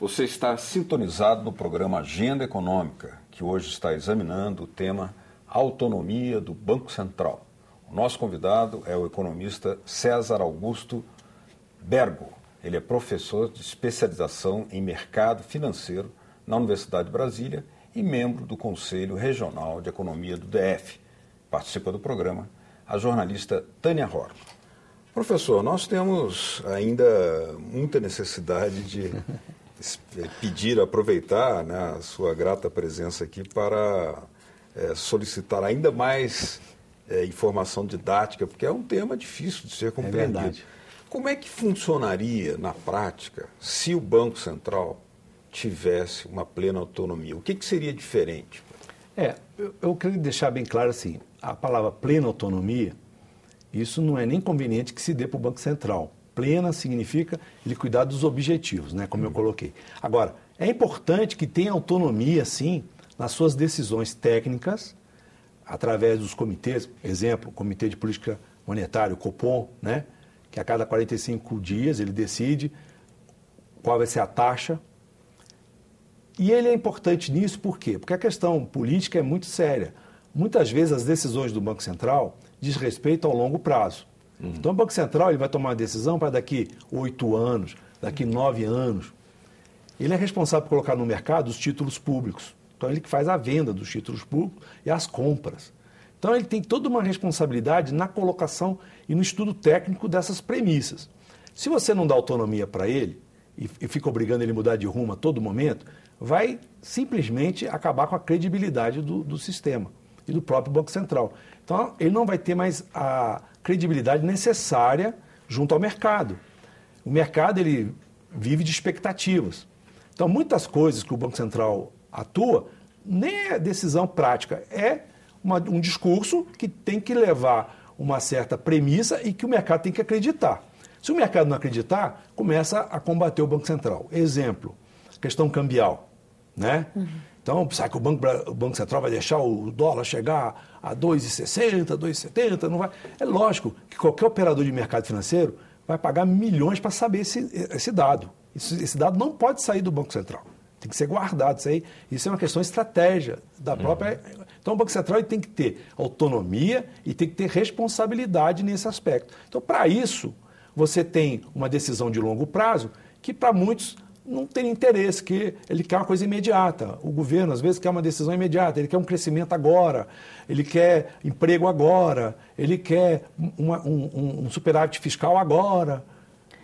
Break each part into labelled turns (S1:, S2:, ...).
S1: Você está sintonizado no programa Agenda Econômica, que hoje está examinando o tema autonomia do Banco Central. O nosso convidado é o economista César Augusto Bergo. Ele é professor de especialização em mercado financeiro na Universidade de Brasília e membro do Conselho Regional de Economia do DF. Participa do programa a jornalista Tânia Horta. Professor, nós temos ainda muita necessidade de pedir, aproveitar, né, a sua grata presença aqui para solicitar ainda mais informação didática, porque é um tema difícil de ser compreendido.
S2: É verdade.
S1: Como é que funcionaria na prática se o Banco Central tivesse uma plena autonomia? O que seria diferente?
S2: Eu queria deixar bem claro assim, a palavra plena autonomia, isso não é nem conveniente que se dê para o Banco Central. Plena significa ele cuidar dos objetivos, né, como eu coloquei. Agora, é importante que tenha autonomia, sim, nas suas decisões técnicas, através dos comitês, exemplo, o Comitê de Política Monetária, o Copom, né, que a cada 45 dias ele decide qual vai ser a taxa. E ele é importante nisso por quê? Porque a questão política é muito séria. Muitas vezes as decisões do Banco Central diz respeito ao longo prazo. Então o Banco Central ele vai tomar uma decisão para daqui 8 anos, daqui 9 anos. Ele é responsável por colocar no mercado os títulos públicos. Então ele que faz a venda dos títulos públicos e as compras. Então ele tem toda uma responsabilidade na colocação e no estudo técnico dessas premissas. Se você não dá autonomia para ele e fica obrigando ele a mudar de rumo a todo momento, vai simplesmente acabar com a credibilidade do sistema e do próprio Banco Central. Então ele não vai ter mais a credibilidade necessária junto ao mercado. O mercado ele vive de expectativas. Então muitas coisas que o Banco Central atua nem é decisão prática, é um discurso que tem que levar uma certa premissa e que o mercado tem que acreditar. Se o mercado não acreditar, começa a combater o Banco Central. Exemplo, questão cambial, né? Então, será que o Banco Central vai deixar o dólar chegar a 2,60, 2,70? Não vai. É lógico que qualquer operador de mercado financeiro vai pagar milhões para saber esse dado. Esse dado não pode sair do Banco Central. Tem que ser guardado. Isso é uma questão de estratégia da própria... Então, o Banco Central ele tem que ter autonomia e tem que ter responsabilidade nesse aspecto. Então, para isso, você tem uma decisão de longo prazo que, para muitos, não tem interesse, que ele quer uma coisa imediata. O governo, às vezes, quer uma decisão imediata, ele quer um crescimento agora, ele quer emprego agora, ele quer um superávit fiscal agora.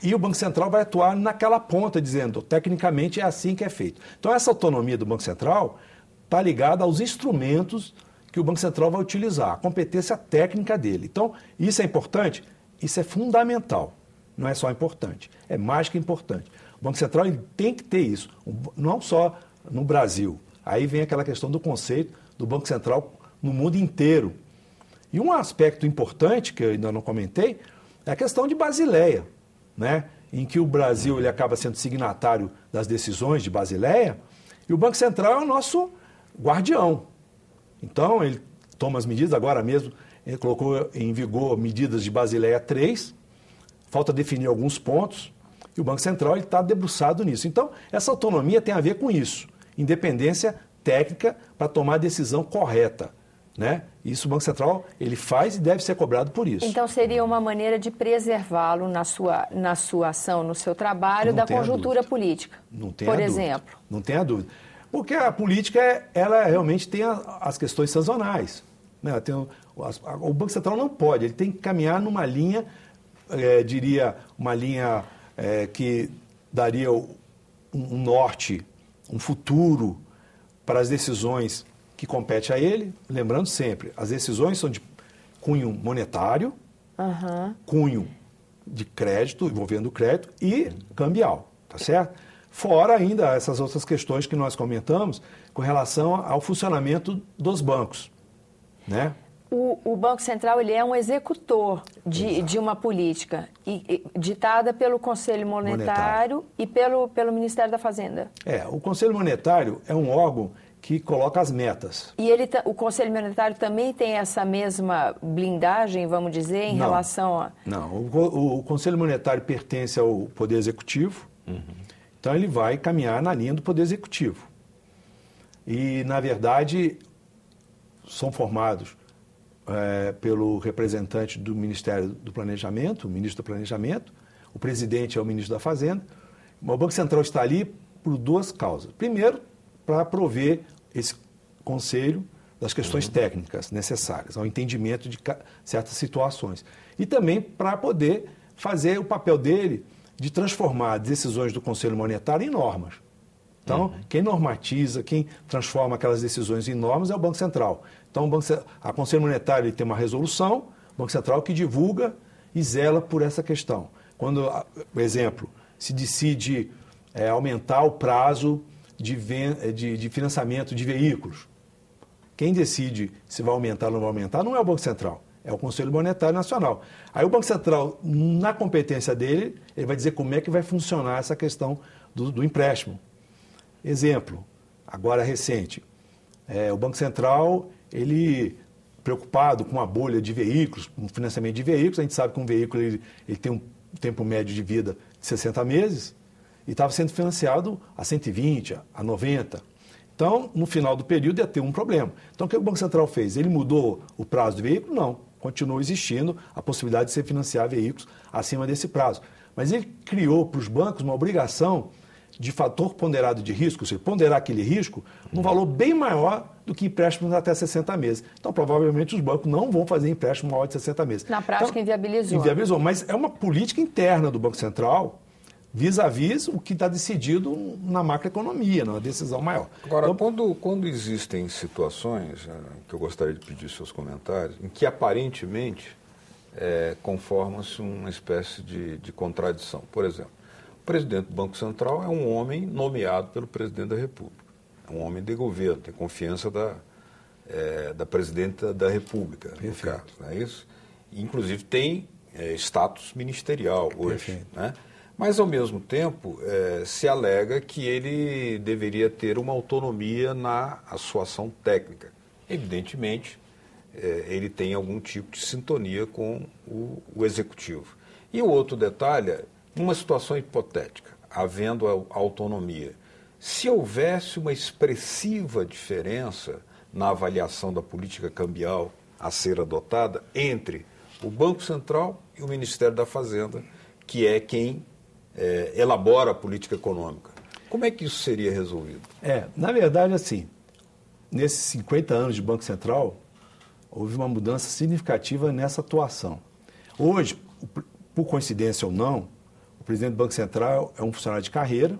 S2: E o Banco Central vai atuar naquela ponta, dizendo, tecnicamente é assim que é feito. Então, essa autonomia do Banco Central está ligada aos instrumentos que o Banco Central vai utilizar, a competência técnica dele. Então, isso é importante? Isso é fundamental. Não é só importante, é mais que importante. O Banco Central ele tem que ter isso, não só no Brasil. Aí vem aquela questão do conceito do Banco Central no mundo inteiro. E um aspecto importante, que eu ainda não comentei, é a questão de Basileia, né? Em que o Brasil ele acaba sendo signatário das decisões de Basileia, e o Banco Central é o nosso guardião. Então, ele toma as medidas, agora mesmo, ele colocou em vigor medidas de Basileia 3, falta definir alguns pontos, e o Banco Central está debruçado nisso. Então, essa autonomia tem a ver com isso, independência técnica para tomar a decisão correta, né? Isso o Banco Central ele faz e deve ser cobrado por isso.
S3: Então, seria uma maneira de preservá-lo na sua ação, no seu trabalho, da conjuntura política, por exemplo.
S2: Não tenha dúvida. Porque a política, ela realmente tem as questões sazonais, né? O Banco Central não pode, ele tem que caminhar numa linha, diria, uma linha que daria um norte, um futuro para as decisões que compete a ele. Lembrando sempre, as decisões são de cunho monetário, cunho de crédito, envolvendo o crédito, e cambial, tá certo? Fora ainda essas outras questões que nós comentamos com relação ao funcionamento dos bancos, né?
S3: O Banco Central ele é um executor de uma política ditada pelo Conselho Monetário e pelo Ministério da Fazenda.
S2: O Conselho Monetário é um órgão que coloca as metas.
S3: E o Conselho Monetário também tem essa mesma blindagem, vamos dizer, em relação a...
S2: Não, o Conselho Monetário pertence ao Poder Executivo Então, ele vai caminhar na linha do Poder Executivo. E, na verdade, são formados pelo representante do Ministério do Planejamento, o ministro do Planejamento, o presidente é o ministro da Fazenda. O Banco Central está ali por duas causas. Primeiro, para prover esse conselho das questões técnicas necessárias, ao entendimento de certas situações. E também para poder fazer o papel dele de transformar decisões do Conselho Monetário em normas. Então, quem normatiza, quem transforma aquelas decisões em normas é o Banco Central. Então, a Conselho Monetário ele tem uma resolução, o Banco Central que divulga e zela por essa questão. Quando, por exemplo, se decide aumentar o prazo de financiamento de veículos, quem decide se vai aumentar ou não vai aumentar não é o Banco Central, é o Conselho Monetário Nacional. Aí o Banco Central, na competência dele, ele vai dizer como é que vai funcionar essa questão do empréstimo. Exemplo, agora recente, o Banco Central, ele preocupado com a bolha de veículos, com o financiamento de veículos, a gente sabe que um veículo ele tem um tempo médio de vida de 60 meses e estava sendo financiado a 120, a 90. Então, no final do período ia ter um problema. Então, o que o Banco Central fez? Ele mudou o prazo do veículo? Não. Continuou existindo a possibilidade de se financiar veículos acima desse prazo. Mas ele criou para os bancos uma obrigação de fator ponderado de risco, ou seja, ponderar aquele risco num valor bem maior do que empréstimos até 60 meses. Então, provavelmente, os bancos não vão fazer empréstimo maior de 60 meses.
S3: Na prática, então, inviabilizou.
S2: Inviabilizou, mas é uma política interna do Banco Central vis-à-vis o que está decidido na macroeconomia, numa decisão maior.
S1: Agora, então, quando existem situações, que eu gostaria de pedir seus comentários, em que aparentemente conforma-se uma espécie de contradição. Por exemplo, o presidente do Banco Central é um homem nomeado pelo presidente da República. É um homem de governo, tem confiança da presidenta da República, no caso, não é isso? E, inclusive, tem status ministerial hoje, né? Mas, ao mesmo tempo, se alega que ele deveria ter uma autonomia na sua ação técnica. Evidentemente, ele tem algum tipo de sintonia com o Executivo. E o outro detalhe, numa situação hipotética, havendo autonomia, se houvesse uma expressiva diferença na avaliação da política cambial a ser adotada entre o Banco Central e o Ministério da Fazenda, que é quem elabora a política econômica. Como é que isso seria resolvido?
S2: Na verdade, assim, nesses 50 anos de Banco Central, houve uma mudança significativa nessa atuação. Hoje, por coincidência ou não, o presidente do Banco Central é um funcionário de carreira,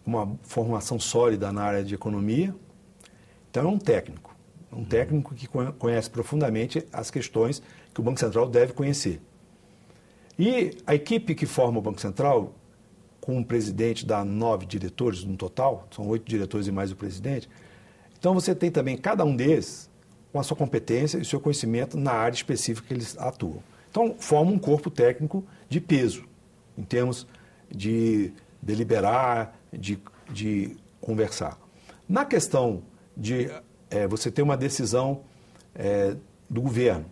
S2: uma formação sólida na área de economia, então é um técnico que conhece profundamente as questões que o Banco Central deve conhecer. E a equipe que forma o Banco Central, com o presidente, dá 9 diretores no total, são 8 diretores e mais o presidente. Então você tem também cada um desses com a sua competência e o seu conhecimento na área específica que eles atuam. Então forma um corpo técnico de peso, em termos de deliberar, de conversar. Na questão de você ter uma decisão do governo,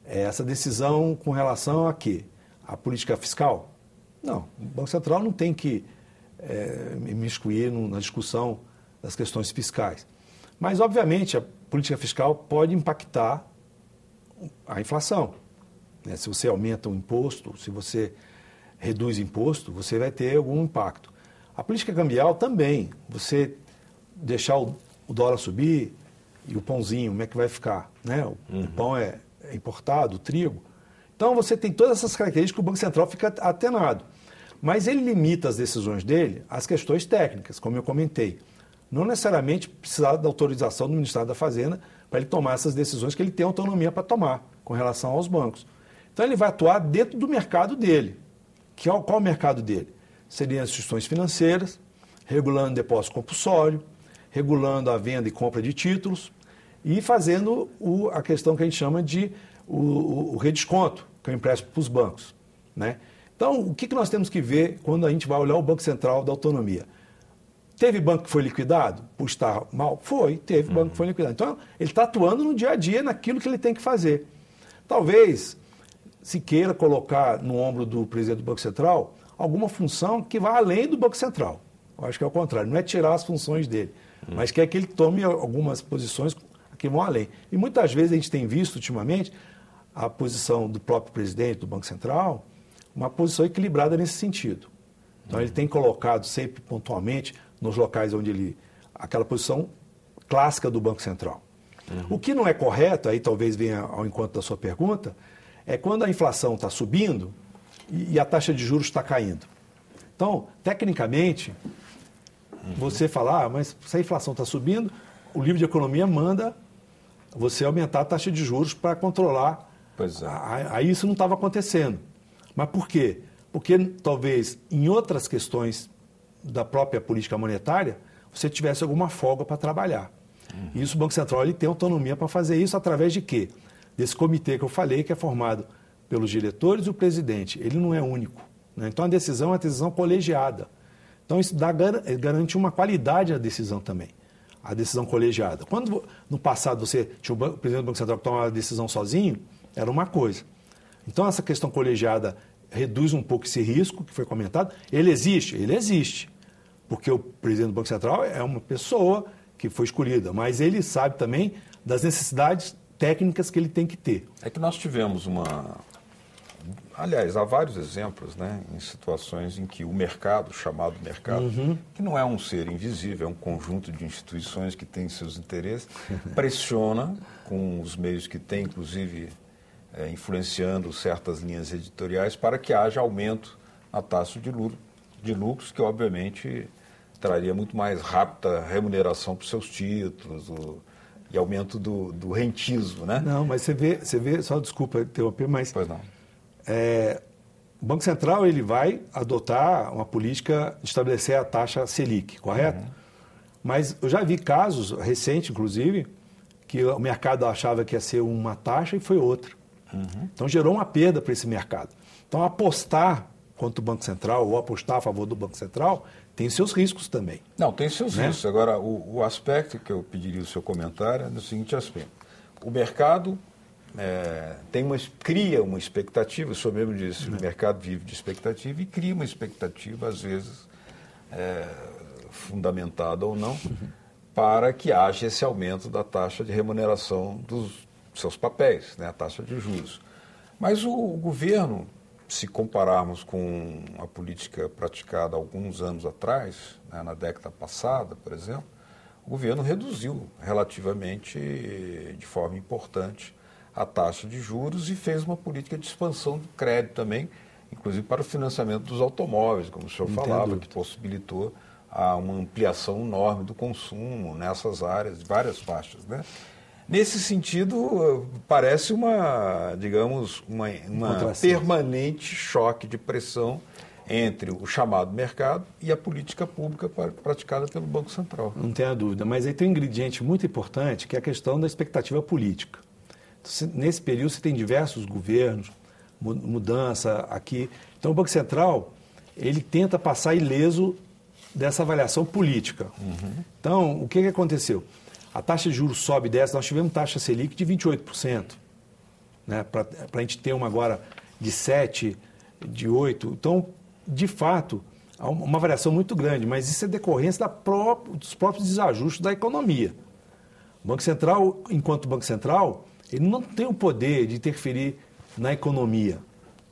S2: essa decisão com relação a quê? A política fiscal? Não, o Banco Central não tem que imiscuir na discussão das questões fiscais. Mas, obviamente, a política fiscal pode impactar a inflação. Né? Se você aumenta o imposto, se você reduz imposto, você vai ter algum impacto. A política cambial também. Você deixar o dólar subir e o pãozinho, como é que vai ficar? Né? O pão é importado, o trigo. Então, você tem todas essas características que o Banco Central fica atenado. Mas ele limita as decisões dele às questões técnicas, como eu comentei. Não necessariamente precisar da autorização do Ministério da Fazenda para ele tomar essas decisões que ele tem autonomia para tomar com relação aos bancos. Então, ele vai atuar dentro do mercado dele. Qual é o mercado dele? Seriam as instituições financeiras, regulando depósito compulsório, regulando a venda e compra de títulos e fazendo a questão que a gente chama de o redesconto, que é o empréstimo para os bancos. Né? Então, o que nós temos que ver quando a gente vai olhar o Banco Central da autonomia? Teve banco que foi liquidado por estar mal? Teve banco que foi liquidado. Então, ele está atuando no dia a dia naquilo que ele tem que fazer. Talvez se queira colocar no ombro do presidente do Banco Central alguma função que vá além do Banco Central. Eu acho que é o contrário, não é tirar as funções dele, mas quer que ele tome algumas posições que vão além. E muitas vezes a gente tem visto ultimamente a posição do próprio presidente do Banco Central, uma posição equilibrada nesse sentido. Então ele tem colocado sempre pontualmente nos locais onde ele... aquela posição clássica do Banco Central. O que não é correto, aí talvez venha ao encontro da sua pergunta, é quando a inflação está subindo e a taxa de juros está caindo. Então, tecnicamente, você fala, mas se a inflação está subindo, o livro de economia manda você aumentar a taxa de juros para controlar.
S1: Pois é.
S2: Aí isso não estava acontecendo. Mas por quê? Porque talvez em outras questões da própria política monetária, você tivesse alguma folga para trabalhar. E isso o Banco Central ele tem autonomia para fazer isso através de quê? Desse comitê que eu falei, que é formado pelos diretores e o presidente. Ele não é único, né? Então a decisão é uma decisão colegiada. Então isso garante uma qualidade à decisão também, a decisão colegiada. Quando no passado você tinha o presidente do Banco Central que tomava a decisão sozinho, era uma coisa. Então essa questão colegiada reduz um pouco esse risco que foi comentado. Ele existe, porque o presidente do Banco Central é uma pessoa que foi escolhida, mas ele sabe também das necessidades técnicas que ele tem que ter.
S1: É que nós tivemos aliás, há vários exemplos, né, em situações em que o mercado, chamado mercado, que não é um ser invisível, é um conjunto de instituições que têm seus interesses, pressiona com os meios que tem, inclusive influenciando certas linhas editoriais, para que haja aumento na taxa de lucros, que obviamente traria muito mais rápida remuneração para os seus títulos e aumento do rentismo, né?
S2: Não, mas você vê, só desculpa interromper, mas...
S1: Pois não.
S2: O Banco Central ele vai adotar uma política de estabelecer a taxa Selic, correto? Mas eu já vi casos recentes, inclusive, que o mercado achava que ia ser uma taxa e foi outra. Então gerou uma perda para esse mercado. Então apostar contra o Banco Central ou apostar a favor do Banco Central tem seus riscos também.
S1: Não, tem seus riscos. Agora, o aspecto que eu pediria o seu comentário é no seguinte aspecto. O mercado cria uma expectativa, o senhor mesmo disse, o mercado vive de expectativa e cria uma expectativa, às vezes, fundamentada ou não, para que haja esse aumento da taxa de remuneração dos seus papéis, né, a taxa de juros. Mas o governo, se compararmos com a política praticada alguns anos atrás, né, na década passada, por exemplo, o governo reduziu relativamente, de forma importante, a taxa de juros e fez uma política de expansão do crédito também, inclusive para o financiamento dos automóveis, como o senhor falava, que possibilitou uma ampliação enorme do consumo nessas áreas, de várias faixas, né? Nesse sentido, parece uma permanente choque de pressão entre o chamado mercado e a política pública praticada pelo Banco Central.
S2: Não tenha dúvida, mas aí tem um ingrediente muito importante, que é a questão da expectativa política. Nesse período você tem diversos governos, mudança aqui. Então o Banco Central, ele tenta passar ileso dessa avaliação política. Então, o que aconteceu? A taxa de juros sobe e desce, nós tivemos taxa Selic de 28%, né? Para a gente ter uma agora de 7%, de 8%. Então, de fato, há uma variação muito grande, mas isso é decorrência dos próprios desajustes da economia. O Banco Central, enquanto Banco Central, ele não tem o poder de interferir na economia,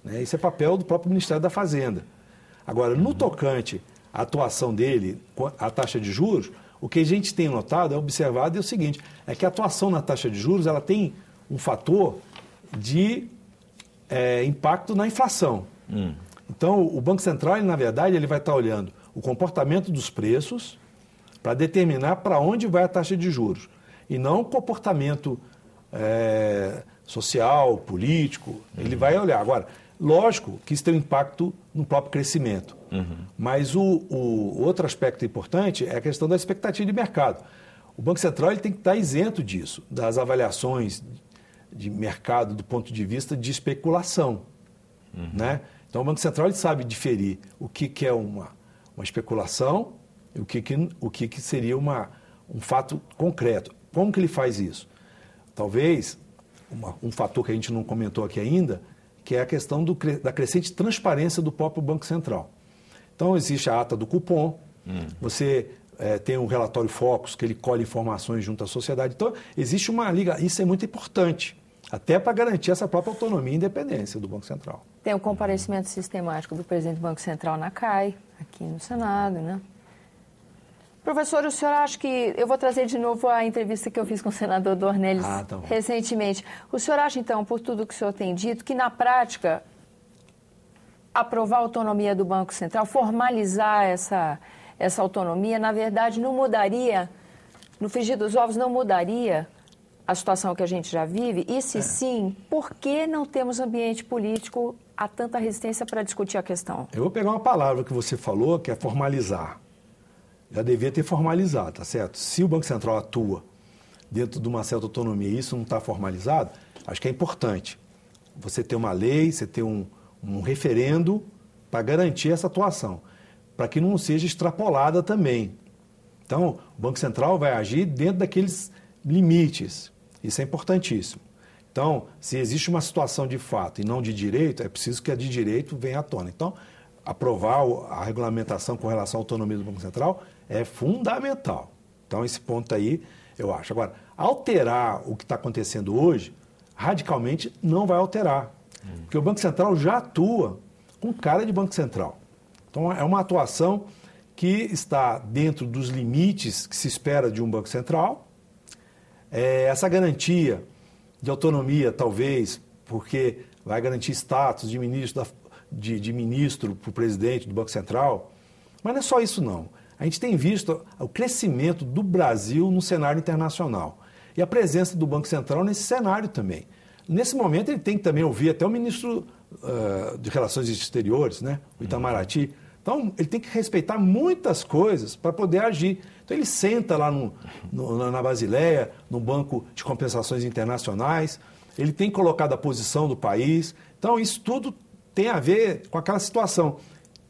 S2: né? Isso é papel do próprio Ministério da Fazenda. Agora, no tocante à atuação dele, a taxa de juros, o que a gente tem notado, observado, é o seguinte, é que a atuação na taxa de juros ela tem um fator de impacto na inflação. Então, o Banco Central, na verdade, ele vai estar olhando o comportamento dos preços para determinar para onde vai a taxa de juros, e não o comportamento social, político, ele vai olhar. Agora, lógico que isso tem um impacto no próprio crescimento, mas o outro aspecto importante é a questão da expectativa de mercado. O Banco Central ele tem que estar isento disso, das avaliações de mercado do ponto de vista de especulação, né? Então, o Banco Central ele sabe diferir o que é uma especulação e o que seria um fato concreto. Como que ele faz isso? Talvez, um fator que a gente não comentou aqui ainda, que é a questão da crescente transparência do próprio Banco Central. Então, existe a ata do cupom, você tem um relatório Focus, que ele colhe informações junto à sociedade. Então, existe uma liga, isso é muito importante, até para garantir essa própria autonomia e independência do Banco Central.
S3: Tem o comparecimento sistemático do presidente do Banco Central na CAI, aqui no Senado, né? Professor, o senhor acha que... Eu vou trazer de novo a entrevista que eu fiz com o senador Dornelles recentemente. O senhor acha, então, por tudo que o senhor tem dito, que na prática, aprovar a autonomia do Banco Central, formalizar essa autonomia, na verdade, não mudaria, no frigir dos ovos, não mudaria a situação que a gente já vive? E se sim, por que não temos ambiente político a tanta resistência para discutir a questão?
S2: Eu vou pegar uma palavra que você falou, que é formalizar. Já devia ter formalizado, tá certo? Se o Banco Central atua dentro de uma certa autonomia e isso não está formalizado, acho que é importante você ter uma lei, você ter um referendo para garantir essa atuação, para que não seja extrapolada também. Então, o Banco Central vai agir dentro daqueles limites. Isso é importantíssimo. Então, se existe uma situação de fato e não de direito, é preciso que a de direito venha à tona. Então, aprovar a regulamentação com relação à autonomia do Banco Central é fundamental. Então, esse ponto aí, eu acho. Agora, alterar o que está acontecendo hoje, radicalmente não vai alterar. Porque o Banco Central já atua com cara de Banco Central. Então, é uma atuação que está dentro dos limites que se espera de um Banco Central. Essa garantia de autonomia, talvez, porque vai garantir status de ministro para o presidente do Banco Central. Mas não é só isso, não. A gente tem visto o crescimento do Brasil no cenário internacional e a presença do Banco Central nesse cenário também. Nesse momento, ele tem que também ouvir até o ministro de Relações Exteriores, né, o Itamaraty. Então, ele tem que respeitar muitas coisas para poder agir. Então, ele senta lá na Basileia, no Banco de Compensações Internacionais, ele tem colocado a posição do país. Então, isso tudo tem a ver com aquela situação.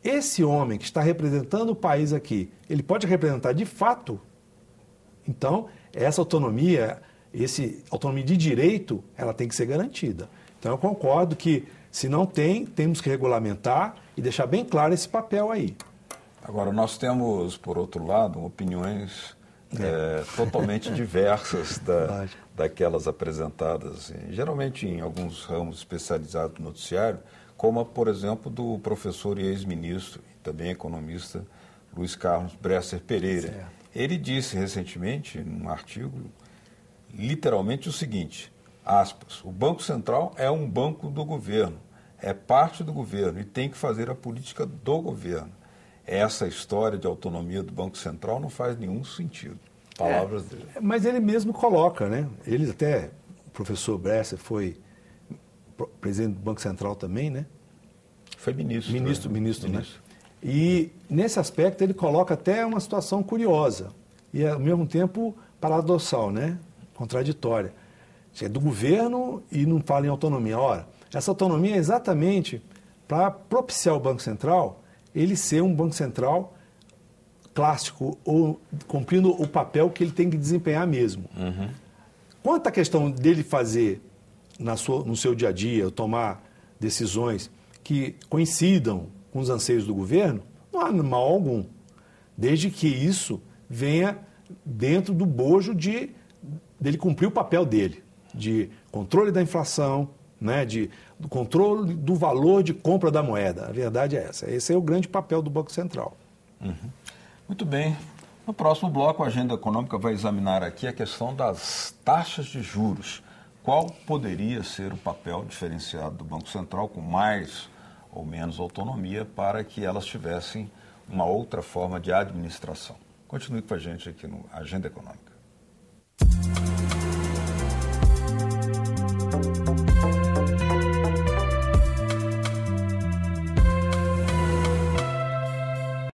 S2: Esse homem que está representando o país aqui, ele pode representar de fato? Então, essa autonomia, autonomia de direito, ela tem que ser garantida. Então, eu concordo que, se não tem, temos que regulamentar e deixar bem claro esse papel aí.
S1: Agora, nós temos, por outro lado, opiniões totalmente diversas daquelas apresentadas, geralmente em alguns ramos especializados no noticiário, como, por exemplo, do professor e ex-ministro, e também economista, Luiz Carlos Bresser Pereira. Certo. Ele disse recentemente, num artigo, literalmente o seguinte, aspas, o Banco Central é um banco do governo, é parte do governo e tem que fazer a política do governo. Essa história de autonomia do Banco Central não faz nenhum sentido. Palavras dele.
S2: Mas ele mesmo coloca, né? Ele até, o professor Bresser foi presidente do Banco Central também, né?
S1: Foi ministro.
S2: Ministro, né? E nesse aspecto ele coloca até uma situação curiosa e ao mesmo tempo paradoxal, né? Contraditória. É do governo e não fala em autonomia. Ora, essa autonomia é exatamente para propiciar o Banco Central ele ser um Banco Central clássico ou cumprindo o papel que ele tem que desempenhar mesmo. Uhum. Quanto à questão dele fazer no seu dia a dia, tomar decisões que coincidam com os anseios do governo, não há mal algum, desde que isso venha dentro do bojo dele cumprir o papel dele, de controle da inflação, né, do controle do valor de compra da moeda. A verdade é essa. Esse é o grande papel do Banco Central.
S1: Uhum. Muito bem. No próximo bloco, a Agenda Econômica vai examinar aqui a questão das taxas de juros. Qual poderia ser o papel diferenciado do Banco Central, com mais ou menos autonomia, para que elas tivessem uma outra forma de administração? Continue com a gente aqui no Agenda Econômica.